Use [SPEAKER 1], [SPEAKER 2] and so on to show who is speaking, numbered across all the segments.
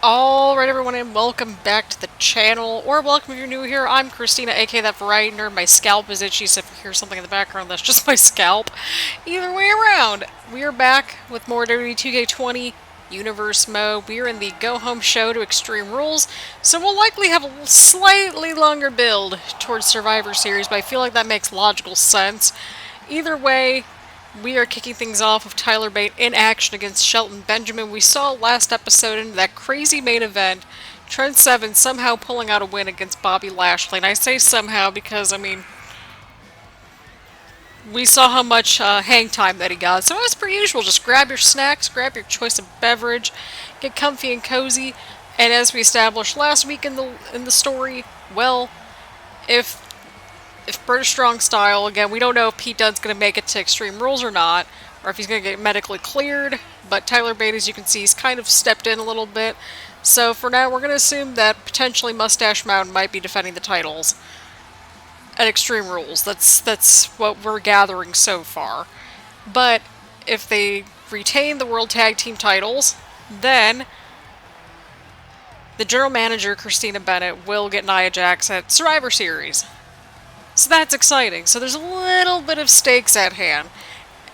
[SPEAKER 1] Alright everyone, and welcome back to the channel, or welcome if you're new here. I'm Christina, aka That Variety Nerd. My scalp is itchy, so if you hear something in the background, that's just my scalp. Either way around, we are back with more WWE 2K20 Universe Mode. We are in the Go Home Show to Extreme Rules, so we'll likely have a slightly longer build towards Survivor Series, but I feel like that makes logical sense. Either way, we are kicking things off with Tyler Bate in action against Shelton Benjamin. We saw last episode in that crazy main event, Trent Seven somehow pulling out a win against Lashley. And I say somehow because, we saw how much hang time that he got. So as per usual, just grab your snacks, grab your choice of beverage, get comfy and cozy. And as we established last week in the story, well, if British Strong Style, again, we don't know if Pete Dunne's going to make it to Extreme Rules or not, or if he's going to get medically cleared, but Tyler Bate, as you can see, he's kind of stepped in a little bit. So for now, we're going to assume that potentially Mustache Mountain might be defending the titles at Extreme Rules. That's what we're gathering so far. But if they retain the World Tag Team titles, then the General Manager, Christina Bennett, will get Nia Jax at Survivor Series. So that's exciting. So there's a little bit of stakes at hand.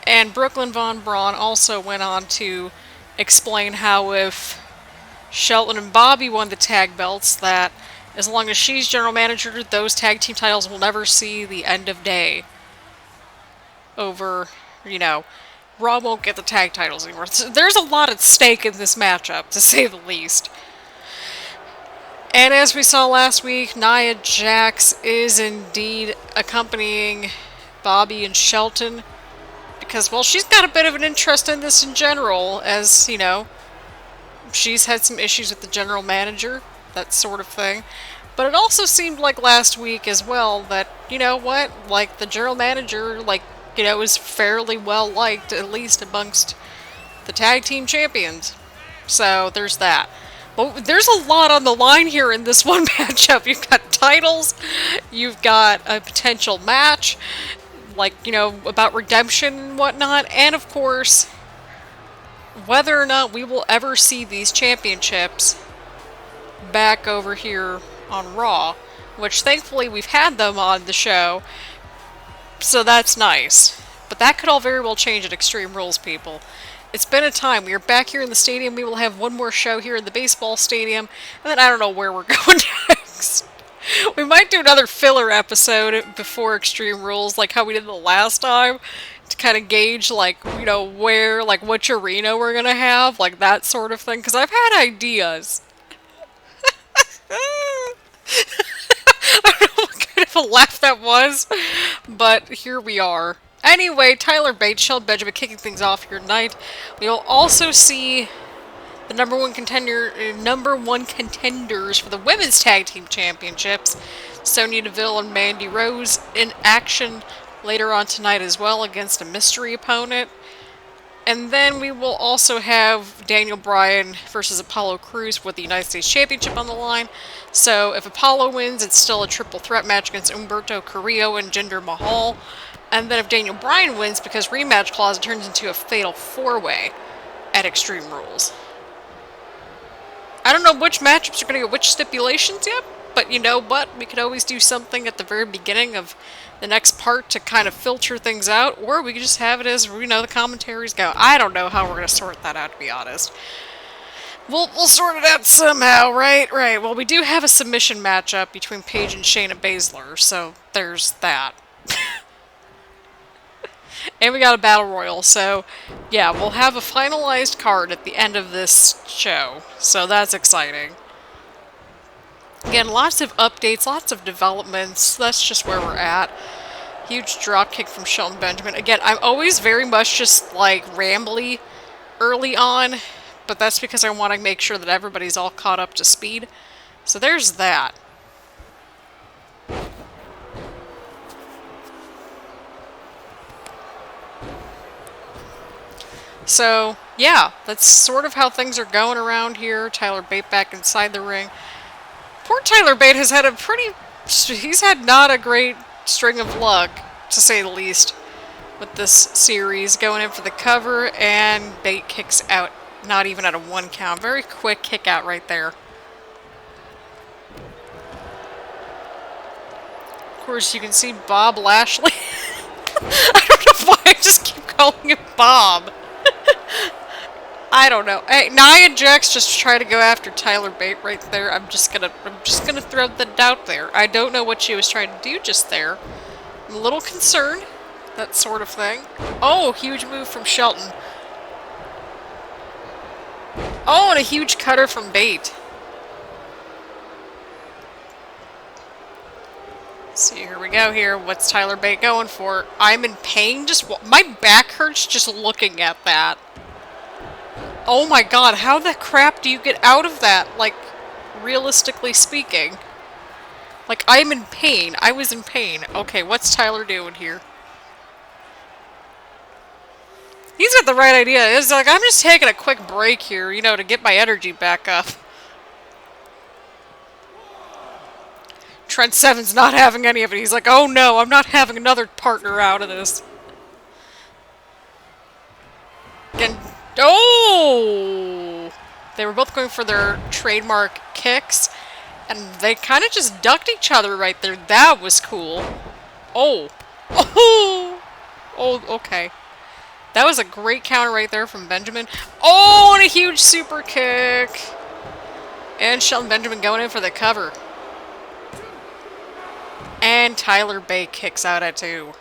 [SPEAKER 1] And Brooklyn Von Braun also went on to explain how if Shelton and Bobby won the tag belts, that as long as she's general manager, those tag team titles will never see the end of day. Over, Raw won't get the tag titles anymore. So there's a lot at stake in this matchup, to say the least. And as we saw last week, Nia Jax is indeed accompanying Bobby and Shelton because, well, she's got a bit of an interest in this in general, as, she's had some issues with the general manager, that sort of thing. But it also seemed like last week as well that, the general manager, is fairly well liked, at least amongst the tag team champions. So there's that. But there's a lot on the line here in this one matchup. You've got titles, you've got a potential match, about redemption and whatnot, and of course, whether or not we will ever see these championships back over here on Raw, which thankfully we've had them on the show, so that's nice. But that could all very well change at Extreme Rules, people. It's been a time. We are back here in the stadium. We will have one more show here in the baseball stadium. And then I don't know where we're going next. We might do another filler episode before Extreme Rules, like how we did the last time. To kind of gauge, where, which arena we're going to have. Like, that sort of thing. Because I've had ideas. I don't know what kind of a laugh that was. But here we are. Anyway, Tyler Bate, Shelton Benjamin kicking things off here tonight. We'll also see the number one contenders for the Women's Tag Team Championships, Sonya Deville and Mandy Rose, in action later on tonight as well against a mystery opponent. And then we will also have Daniel Bryan versus Apollo Crews with the United States Championship on the line. So if Apollo wins, it's still a triple threat match against Humberto Carrillo and Jinder Mahal. And then if Daniel Bryan wins, because rematch clause, it turns into a fatal four-way at Extreme Rules. I don't know which matchups are going to get which stipulations yet, but you know what? We could always do something at the very beginning of the next part to kind of filter things out, or we could just have it as, the commentaries go. I don't know how we're going to sort that out, to be honest. We'll sort it out somehow, right? Right. Well, we do have a submission matchup between Paige and Shayna Baszler, so there's that. And we got a Battle Royal, so yeah, we'll have a finalized card at the end of this show, so that's exciting. Again, lots of updates, lots of developments, that's just where we're at. Huge dropkick from Shelton Benjamin. Again, I'm always very much just, rambly early on, but that's because I want to make sure that everybody's all caught up to speed. So there's that. So, yeah, that's sort of how things are going around here. Tyler Bate back inside the ring. Poor Tyler Bate has had he's had not a great string of luck, to say the least, with this series. Going in for the cover, and Bate kicks out not even at a 1 count. Very quick kick out right there. Of course, you can see Bob Lashley. I don't know why I just keep calling him Bob. I don't know. Hey, Nia Jax just try to go after Tyler Bate right there. I'm just gonna throw the doubt there. I don't know what she was trying to do just there. I'm a little concerned. That sort of thing. Oh, huge move from Shelton. Oh, and a huge cutter from Bate. See, here we go here. What's Tyler Bate going for? I'm in pain. My back hurts just looking at that. Oh my god, how the crap do you get out of that? Like, realistically speaking. Like, I'm in pain. I was in pain. Okay, what's Tyler doing here? He's got the right idea. It's like, I'm just taking a quick break here, you know, to get my energy back up. Trent Seven's not having any of it. He's like, oh no, I'm not having another partner out of this. And, oh! They were both going for their trademark kicks, and they kind of just ducked each other right there. That was cool. Oh. Oh! Oh, okay. That was a great counter right there from Benjamin. Oh, and a huge super kick. And Shelton Benjamin going in for the cover. And Tyler Bate kicks out at 2.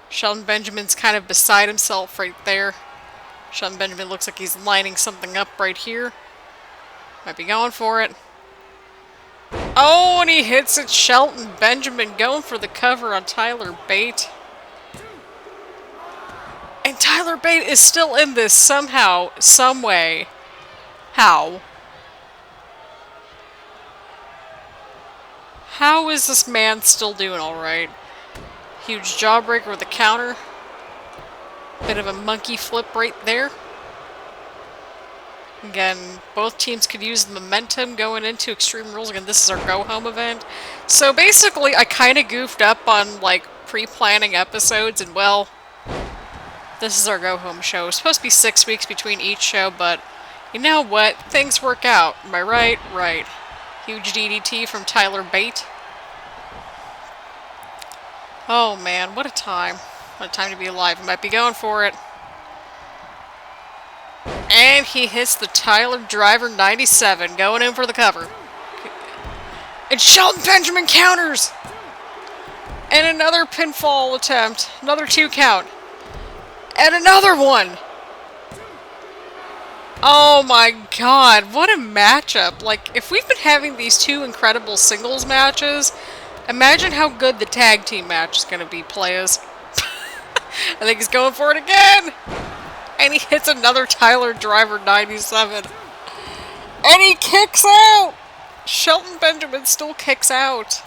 [SPEAKER 1] Shelton Benjamin's kind of beside himself right there. Shelton Benjamin looks like he's lining something up right here. Might be going for it. Oh, and he hits it. Shelton Benjamin going for the cover on Tyler Bate. And Tyler Bate is still in this somehow, some way. How? How is this man still doing alright? Huge jawbreaker with a counter. Bit of a monkey flip right there. Again, both teams could use the momentum going into Extreme Rules. Again, this is our go-home event. So basically, I kind of goofed up on, like, pre-planning episodes, and well, this is our go-home show. It's supposed to be 6 weeks between each show, but you know what? Things work out. Am I right? Right. Huge DDT from Tyler Bate. Oh man, what a time. What a time to be alive. He might be going for it. And he hits the Tyler Driver 97, going in for the cover. And Shelton Benjamin counters! And another pinfall attempt. Another 2 count. And another one! Oh my god, what a matchup. Like, if we've been having these 2 incredible singles matches, imagine how good the tag team match is going to be, players. I think he's going for it again! And he hits another Tyler Driver 97. And he kicks out! Shelton Benjamin still kicks out.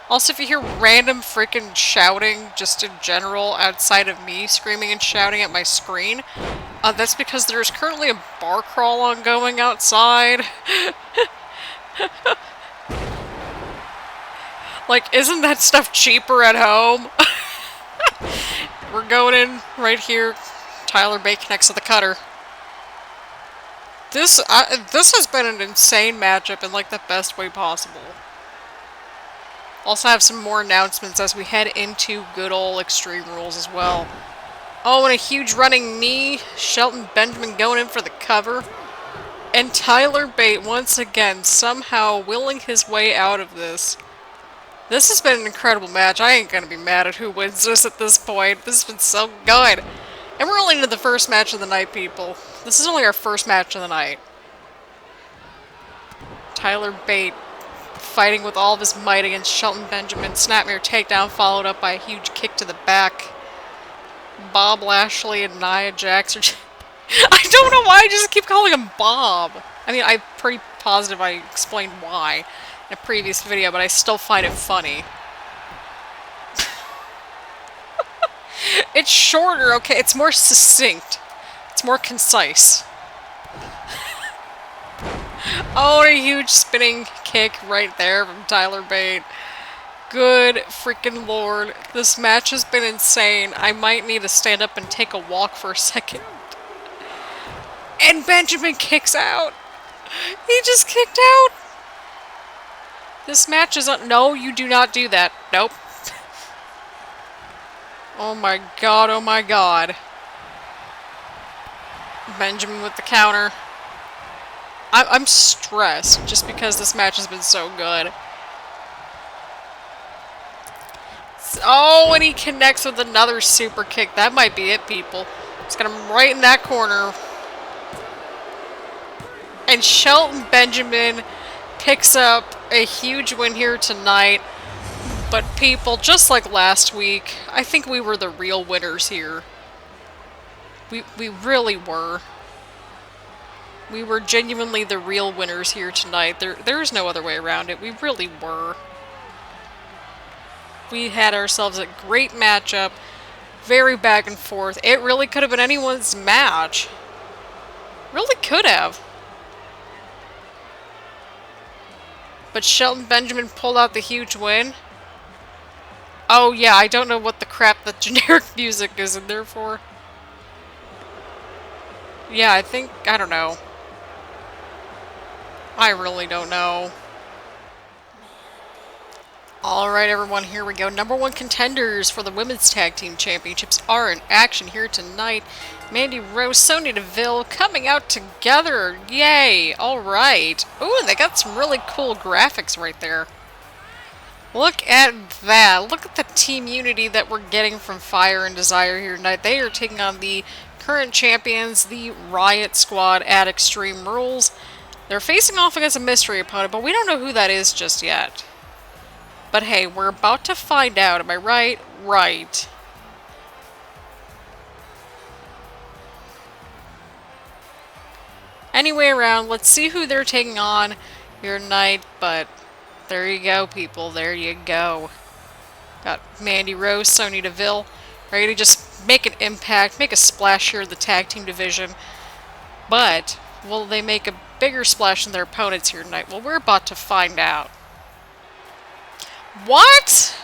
[SPEAKER 1] Also, if you hear random freaking shouting, just in general, outside of me screaming and shouting at my screen, that's because there's currently a bar crawl ongoing outside. Like, isn't that stuff cheaper at home? We're going in right here. Tyler Bate connects to the cutter. This has been an insane matchup in, like, the best way possible. Also have some more announcements as we head into good old Extreme Rules as well. Oh, and a huge running knee. Shelton Benjamin going in for the cover. And Tyler Bate, once again, somehow willing his way out of this. This has been an incredible match. I ain't gonna be mad at who wins this at this point. This has been so good. And we're only into the first match of the night, people. This is only our first match of the night. Tyler Bate fighting with all of his might against Shelton Benjamin. Snapmare takedown followed up by a huge kick to the back. Bob Lashley and Nia Jax are I don't know why I just keep calling him Bob. I mean, I'm pretty positive I explained why in a previous video, but I still find it funny. It's shorter, okay? It's more succinct. It's more concise. Oh, and a huge spinning kick right there from Tyler Bate. Good freaking lord. This match has been insane. I might need to stand up and take a walk for a second. And Benjamin kicks out. He just kicked out. This match is on. No, you do not do that. Nope. Oh my god, oh my god. Benjamin with the counter. I'm stressed just because this match has been so good. Oh, and he connects with another super kick. That might be it, people. It's got him right in that corner. And Shelton Benjamin picks up a huge win here tonight. But people, just like last week, I think we were the real winners here. We really were. We were genuinely the real winners here tonight. There's no other way around it. We really were. We had ourselves a great matchup. Very back and forth. It really could have been anyone's match. Really could have. But Shelton Benjamin pulled out the huge win. Oh yeah, I don't know what the crap the generic music is in there for. Yeah, I don't know. I really don't know. Alright everyone, here we go. Number 1 contenders for the Women's Tag Team Championships are in action here tonight. Mandy Rose, Sonya Deville coming out together. Yay! Alright. Ooh, they got some really cool graphics right there. Look at that. Look at the team unity that we're getting from Fire and Desire here tonight. They are taking on the current champions, the Riot Squad at Extreme Rules. They're facing off against a mystery opponent, but we don't know who that is just yet. But hey, we're about to find out. Am I right? Right. Anyway, around, let's see who they're taking on here tonight. But there you go, people. There you go. Got Mandy Rose, Sonya Deville, ready to just make an impact, make a splash here in the tag team division. But will they make a bigger splash than their opponents here tonight? Well, we're about to find out. What?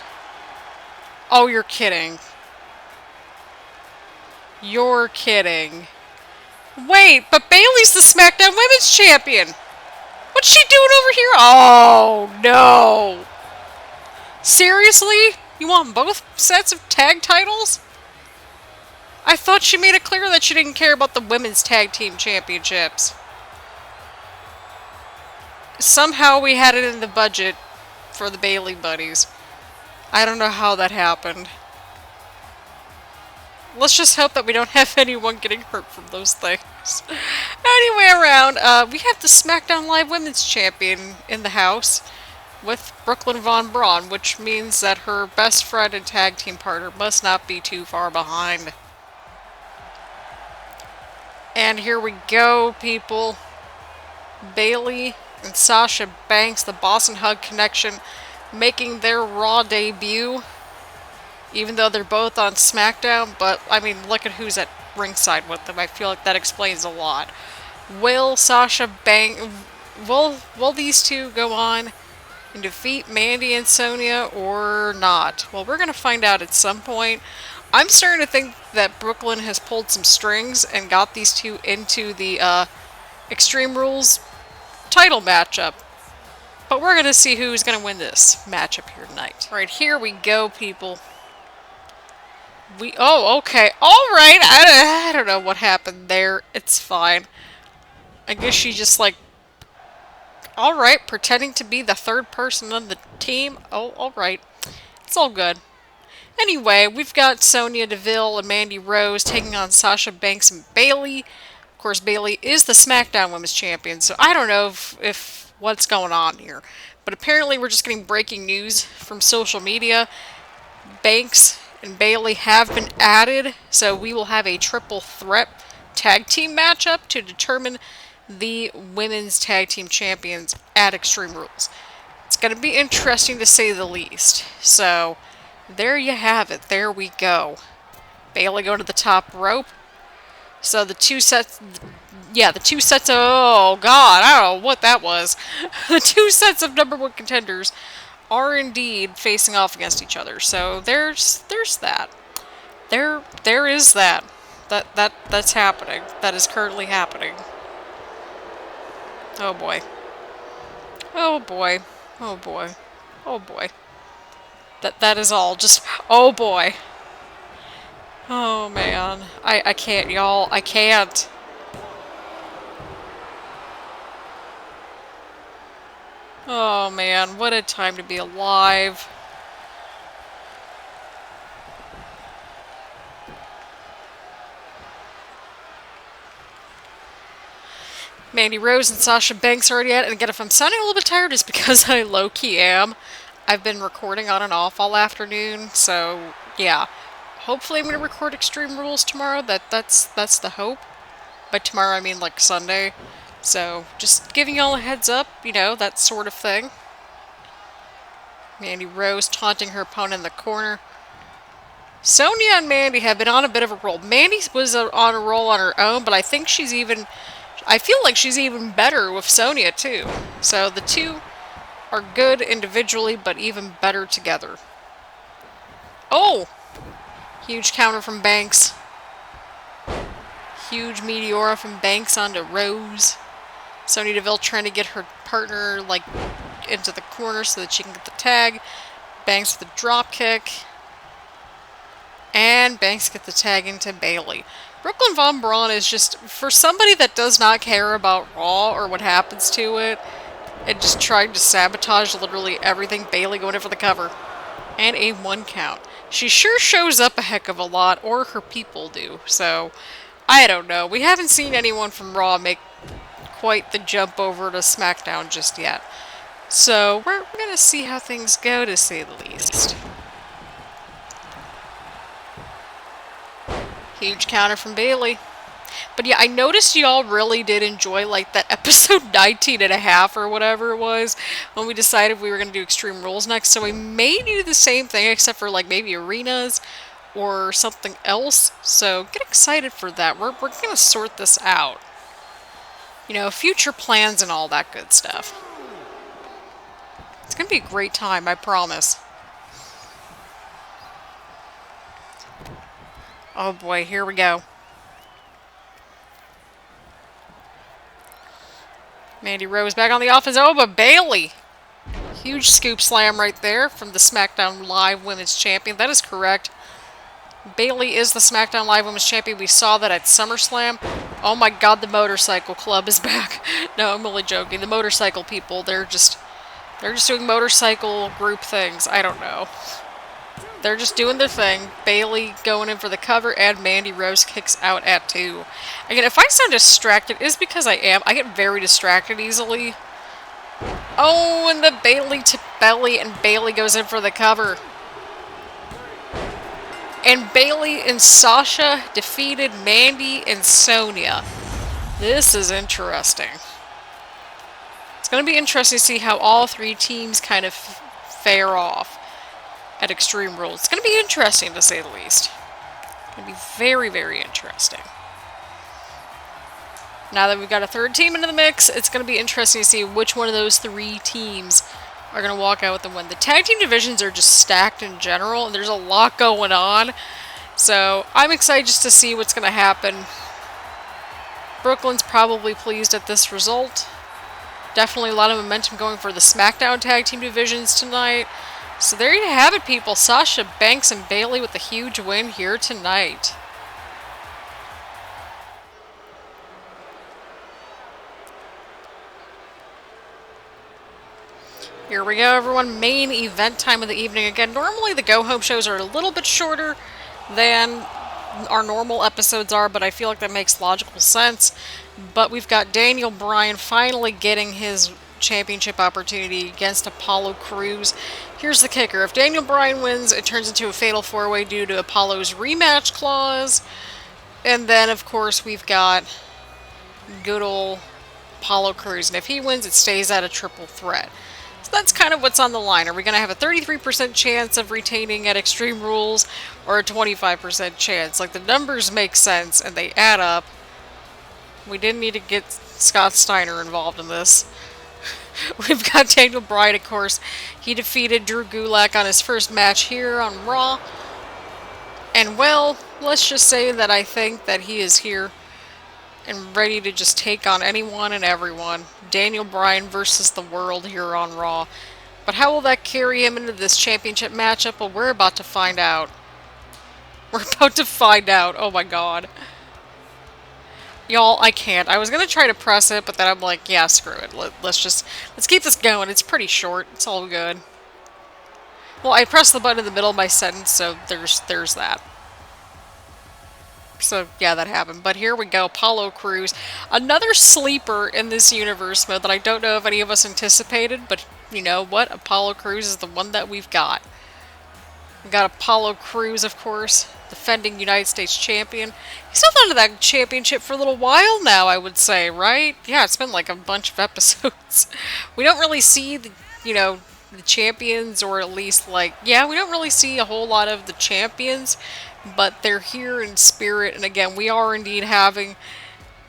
[SPEAKER 1] Oh, you're kidding. You're kidding. Wait, but Bayley's the Smackdown Women's Champion. What's she doing over here? Oh, no. Seriously? You want both sets of tag titles? I thought she made it clear that she didn't care about the Women's Tag Team Championships. Somehow we had it in the budget for the Bayley buddies. I don't know how that happened. Let's just hope that we don't have anyone getting hurt from those things. Anyway, around, we have the SmackDown Live Women's Champion in the house with Brooklyn Von Braun, which means that her best friend and tag team partner must not be too far behind. And here we go, people. Bayley and Sasha Banks, the Boss and Hug Connection, making their Raw debut. Even though they're both on SmackDown, but, I mean, look at who's at ringside with them. I feel like that explains a lot. Will these two go on and defeat Mandy and Sonya or not? Well, we're going to find out at some point. I'm starting to think that Brooklyn has pulled some strings and got these two into the Extreme Rules title matchup. But we're going to see who's going to win this matchup here tonight. All right, here we go, people. Oh, okay. Alright, I don't know what happened there. It's fine. I guess she just, like... Alright, pretending to be the third person on the team. Oh, alright. It's all good. Anyway, we've got Sonya Deville and Mandy Rose taking on Sasha Banks and Bayley. Of course, Bayley is the SmackDown Women's Champion, so I don't know if what's going on here. But apparently we're just getting breaking news from social media. Banks and Bayley have been added, so we will have a triple threat tag team matchup to determine the Women's Tag Team Champions at Extreme Rules. It's going to be interesting to say the least. So, there you have it. There we go. Bayley going to the top rope. So the two sets... Yeah, the two sets of... Oh, God, I don't know what that was. The two sets of number 1 contenders are indeed facing off against each other. So there's that. There is that. That's happening. That is currently happening. Oh boy. Oh boy. Oh boy. Oh boy. That is all. Just oh boy. Oh man. I can't, y'all. I can't. Oh man, what a time to be alive. Mandy Rose and Sasha Banks already at it. And again, if I'm sounding a little bit tired, it's because I low-key am. I've been recording on and off all afternoon, so yeah. Hopefully I'm going to record Extreme Rules tomorrow. That's the hope. By tomorrow I mean like Sunday. So just giving y'all a heads up, you know, that sort of thing. Mandy Rose taunting her opponent in the corner. Sonya and Mandy have been on a bit of a roll. Mandy was on a roll on her own, but I think she's even... I feel like she's even better with Sonya, too. So the two are good individually, but even better together. Oh! Huge counter from Banks. Huge Meteora from Banks onto Rose. Sonya Deville trying to get her partner, like, into the corner so that she can get the tag. Banks with a drop kick. And Banks gets the tag into Bayley. Brooklyn Von Braun is just, for somebody that does not care about Raw or what happens to it, and just trying to sabotage literally everything, Bayley going in for the cover. And a 1 count. She sure shows up a heck of a lot, or her people do, so I don't know. We haven't seen anyone from Raw make quite the jump over to Smackdown just yet. So we're gonna see how things go, to say the least. Huge counter from Bayley. But yeah, I noticed y'all really did enjoy like that episode 19 and a half or whatever it was when we decided we were going to do Extreme Rules next. So we may do the same thing except for like maybe arenas or something else. So get excited for that. We're going to sort this out. You know, future plans and all that good stuff. It's going to be a great time, I promise. Oh boy, here we go. Mandy Rose back on the offense. Oh, but Bayley! Huge scoop slam right there from the SmackDown Live Women's Champion. That is correct. Bayley is the SmackDown Live Women's Champion. We saw that at SummerSlam. Oh my god, the Motorcycle Club is back. No, I'm only joking. The motorcycle people, they're just doing motorcycle group things. I don't know. They're just doing their thing. Bayley going in for the cover, and Mandy Rose kicks out at 2. Again, if I sound distracted, it's because I am. I get very distracted easily. Oh, and the Bayley to belly, and Bayley goes in for the cover. And Bayley and Sasha defeated Mandy and Sonya. This is interesting. It's going to be interesting to see how all 3 teams kind of fare off at Extreme Rules. It's going to be interesting, to say the least. It's going to be very, very interesting. Now that we've got a 3rd team into the mix, it's going to be interesting to see which one of those 3 teams are going to walk out with the win. The tag team divisions are just stacked in general, and there's a lot going on. So I'm excited just to see what's going to happen. Brooklyn's probably pleased at this result. Definitely a lot of momentum going for the SmackDown tag team divisions tonight. So there you have it, people. Sasha Banks and Bayley with a huge win here tonight. Here we go, everyone. Main event time of the evening. Again, normally the go-home shows are a little bit shorter than our normal episodes are, but I feel like that makes logical sense. But we've got Daniel Bryan finally getting his championship opportunity against Apollo Crews. Here's the kicker. If Daniel Bryan wins, it turns into a fatal 4-way due to Apollo's rematch clause. And then, of course, we've got good old Apollo Crews. And if he wins, it stays at a triple threat. So that's kind of what's on the line. Are we going to have a 33% chance of retaining at Extreme Rules or a 25% chance? Like, the numbers make sense and they add up. We didn't need to get Scott Steiner involved in this. We've got Daniel Bryan, of course. He defeated Drew Gulak on his first match here on Raw. And well, let's just say that I think that he is here and ready to just take on anyone and everyone. Daniel Bryan versus the world here on Raw. But how will that carry him into this championship matchup? Well, we're about to find out. We're about to find out. Oh my god. Y'all, I can't. I was gonna try to press it, but then I'm like, yeah, screw it. Let's keep this going. It's pretty short. It's all good. Well, I pressed the button in the middle of my sentence, so there's that. So, yeah, that happened. But here we go, Apollo Crews. Another sleeper in this universe mode that I don't know if any of us anticipated, but you know what? Apollo Crews is the one that we've got. We got Apollo Crews, of course, defending United States champion. He's held onto that championship for a little while now, I would say, right? Yeah, it's been like a bunch of episodes. We don't really see the, the champions, or at least like, yeah, we don't really see a whole lot of the champions, but they're here in spirit. And again, we are indeed having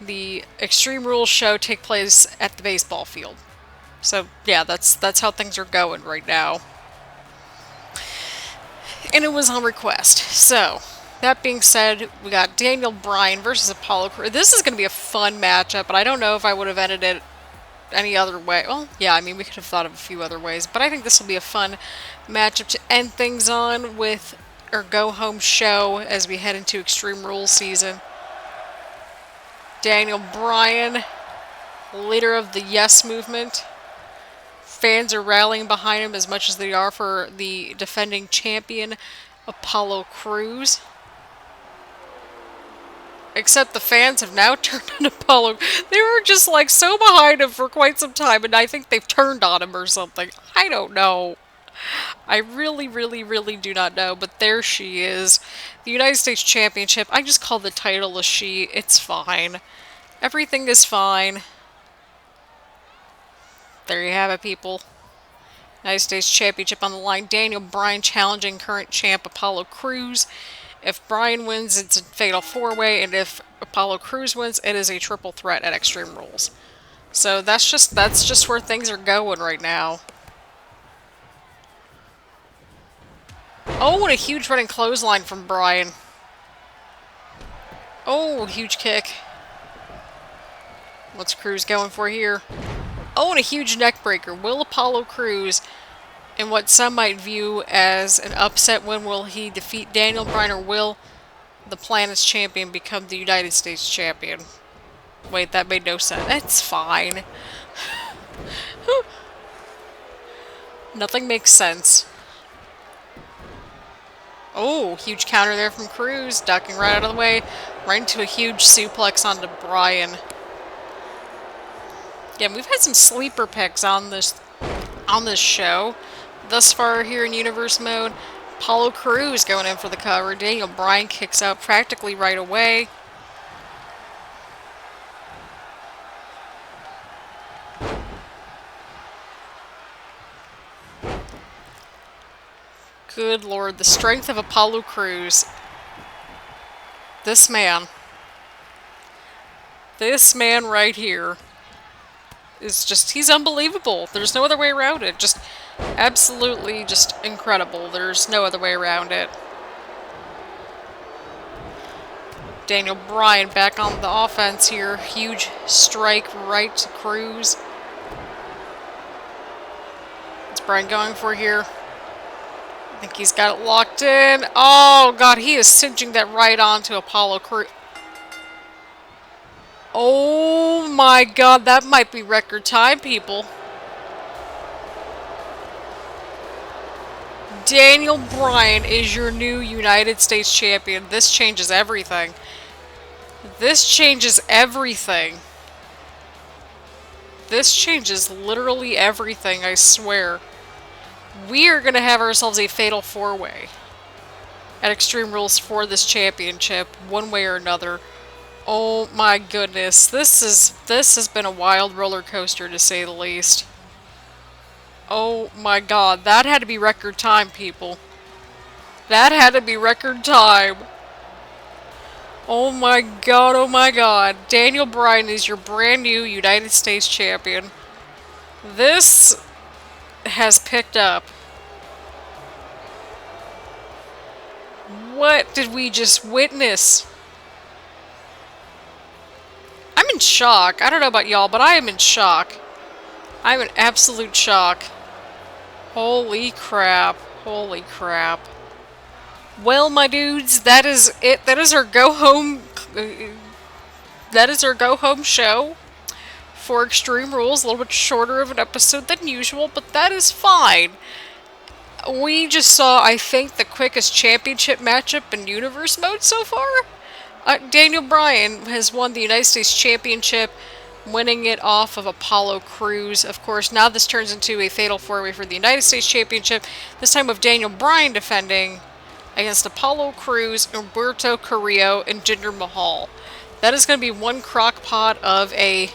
[SPEAKER 1] the Extreme Rules show take place at the baseball field. So yeah, that's how things are going right now. And it was on request. So, that being said, we got Daniel Bryan versus Apollo Crews. This is going to be a fun matchup, but I don't know if I would have ended it any other way. Well, yeah, I mean, we could have thought of a few other ways, but I think this will be a fun matchup to end things on with our go-home show as we head into Extreme Rules season. Daniel Bryan, leader of the Yes movement. Fans are rallying behind him as much as they are for the defending champion, Apollo Crews. Except the fans have now turned on Apollo. They were just like so behind him for quite some time, and I think they've turned on him or something. I don't know. I really, really, really do not know, but there she is. The United States Championship. I just call the title a she. It's fine. Everything is fine. There you have it, people. United States Championship on the line. Daniel Bryan challenging current champ Apollo Crews. If Bryan wins, it's a fatal four-way, and if Apollo Crews wins, it is a triple threat at Extreme Rules. So that's just where things are going right now. Oh, and a huge running clothesline from Bryan. Oh, huge kick. What's Crews going for here? Oh, and a huge neck breaker. Will Apollo Crews, in what some might view as an upset win, will he defeat Daniel Bryan, or will the Planet's champion become the United States champion? Wait, that made no sense. It's fine. Nothing makes sense. Oh, huge counter there from Crews, ducking right out of the way, right into a huge suplex onto Bryan. Yeah, we've had some sleeper picks on this show thus far here in Universe Mode. Apollo Crews going in for the cover. Daniel Bryan kicks out practically right away. Good lord, the strength of Apollo Crews. This man right here is just, he's unbelievable. There's no other way around it. Just absolutely just incredible. There's no other way around it. Daniel Bryan back on the offense here. Huge strike right to Crews. What's Bryan going for here? I think he's got it locked in. Oh god, he is cinching that right onto Apollo Crews. Oh my god, that might be record time, people. Daniel Bryan is your new United States champion. This changes everything. This changes everything. This changes literally everything, I swear. We are going to have ourselves a fatal four-way at Extreme Rules for this championship, one way or another. Oh my goodness, this has been a wild roller coaster to say the least. Oh my god, that had to be record time, people. That had to be record time. Oh my god, oh my god. Daniel Bryan is your brand new United States champion. This has picked up. What did we just witness? I'm in shock. I don't know about y'all, but I am in shock. I'm in absolute shock. Holy crap. Holy crap. Well, my dudes, that is it. That is our go home. That is our go home show for Extreme Rules. A little bit shorter of an episode than usual, but that is fine. We just saw, I think, the quickest championship matchup in Universe mode so far. Daniel Bryan has won the United States Championship, winning it off of Apollo Crews. Of course, now this turns into a fatal four-way for the United States Championship, this time with Daniel Bryan defending against Apollo Crews, Humberto Carrillo, and Jinder Mahal. That is going to be one crockpot of a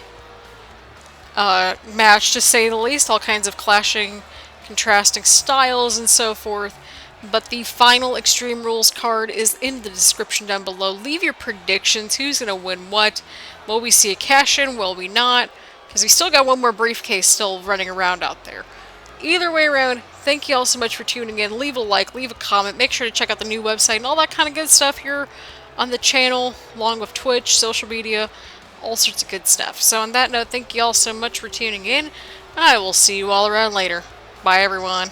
[SPEAKER 1] match, to say the least. All kinds of clashing, contrasting styles and so forth. But the final Extreme Rules card is in the description down below. Leave your predictions. Who's going to win what? Will we see a cash-in? Will we not? Because we still got one more briefcase still running around out there. Either way around, thank you all so much for tuning in. Leave a like, leave a comment. Make sure to check out the new website and all that kind of good stuff here on the channel, along with Twitch, social media, all sorts of good stuff. So on that note, thank you all so much for tuning in. I will see you all around later. Bye, everyone.